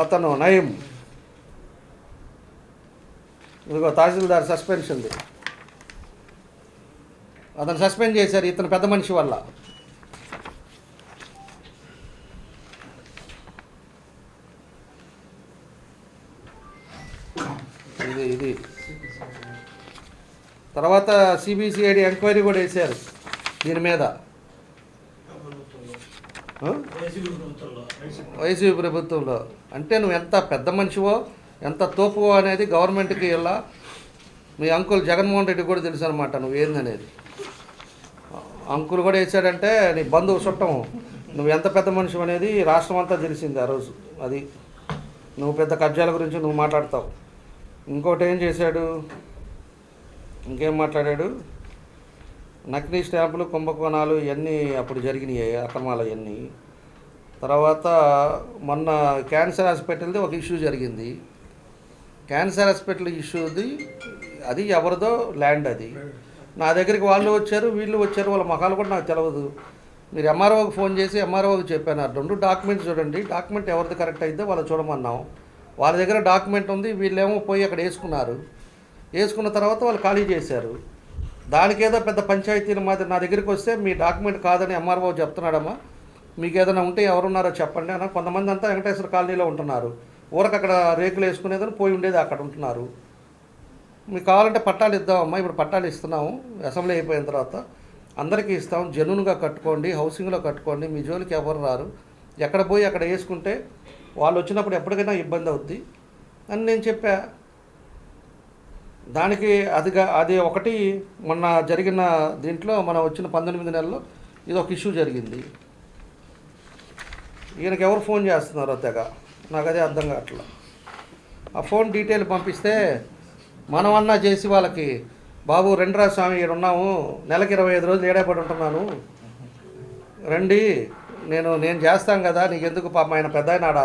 అతను నయీం, ఇదిగో తహసీల్దార్ సస్పెన్షన్ది, అతను సస్పెండ్ చేశారు ఇతను పెద్ద మనిషి వల్ల. ఇది తర్వాత సిబిసిఐడి ఎంక్వైరీ కూడా వేశారు దీని మీద. వైసీపీ ప్రభుత్వంలో అంటే నువ్వు ఎంత పెద్ద మనిషివో ఎంత తోపువో అనేది గవర్నమెంట్కి ఇలా మీ అంకుల్ జగన్మోహన్ రెడ్డి కూడా తెలుసు అనమాట నువ్వేందనేది. అంకుల్ కూడా వేసాడంటే నీ బంధువు చుట్టం నువ్వు ఎంత పెద్ద మనిషి అనేది రాష్ట్రం అంతా తెలిసింది ఆ రోజు. అది నువ్వు పెద్ద కబ్జాల గురించి నువ్వు మాట్లాడతావు. ఇంకోటి ఏం చేశాడు, ఇంకేం మాట్లాడాడు, నకిలీ స్టాంపులు కుంభకోణాలు ఇవన్నీ అప్పుడు జరిగినాయి అక్రమాలు అవన్నీ. తర్వాత మొన్న క్యాన్సర్ హాస్పిటల్ది ఒక ఇష్యూ జరిగింది. క్యాన్సర్ హాస్పిటల్ ఇష్యూది అది ఎవరిదో ల్యాండ్, అది నా దగ్గరికి వాళ్ళు వచ్చారు వీళ్ళు వచ్చారు, వాళ్ళ మొఖాలు కూడా నాకు తెలియదు. మీరు ఎంఆర్ఓకి ఫోన్ చేసి ఎంఆర్ఓకి చెప్పాను రెండు డాక్యుమెంట్స్ చూడండి, డాక్యుమెంట్ ఎవరిది కరెక్ట్ అయితే వాళ్ళు చూడమన్నాం. వాళ్ళ దగ్గర డాక్యుమెంట్ ఉంది, వీళ్ళేమో పోయి అక్కడ వేసుకున్నారు. వేసుకున్న తర్వాత వాళ్ళు ఖాళీ చేశారు. దానికేదో పెద్ద పంచాయతీల మాదిరి నా దగ్గరికి వస్తే మీ డాక్యుమెంట్ కాదని ఎంఆర్ఓ చెప్తున్నాడమ్మా, మీకు ఏదైనా ఉంటే ఎవరున్నారో చెప్పండి అన్న. కొంతమంది అంతా వెంకటేశ్వర కాలనీలో ఉంటున్నారు, ఊరకు అక్కడ రేకులు వేసుకునేదని పోయి ఉండేది అక్కడ ఉంటున్నారు. మీకు కావాలంటే పట్టాలు ఇద్దామమ్మా, ఇప్పుడు పట్టాలు ఇస్తున్నాము అసెంబ్లీ అయిపోయిన తర్వాత అందరికీ ఇస్తాం, జెన్యూన్గా కట్టుకోండి, హౌసింగ్లో కట్టుకోండి, మీ జోలికి ఎవరు రారు, ఎక్కడ పోయి అక్కడ వేసుకుంటే వాళ్ళు వచ్చినప్పుడు ఎప్పటికైనా ఇబ్బంది అవుద్ది అని నేను చెప్పా. దానికి అది ఒకటి మొన్న జరిగిన దీంట్లో మనం వచ్చిన 19 నెలల్లో ఇది ఒక ఇష్యూ జరిగింది. ఈయనకి ఎవరు ఫోన్ చేస్తున్నారో తెగ నాకు అదే అర్థం కావట్లా. ఆ ఫోన్ డీటెయిల్ పంపిస్తే మనమన్నా చేసి వాళ్ళకి, బాబు రెండ్రా స్వామి ఇక్కడ ఉన్నాము, నెలకి 25 రోజులు ఏడేపడి ఉంటున్నాను, రండి నేను చేస్తాను కదా, నీకెందుకు పాపం ఆయన పెద్ద ఆయన ఆడ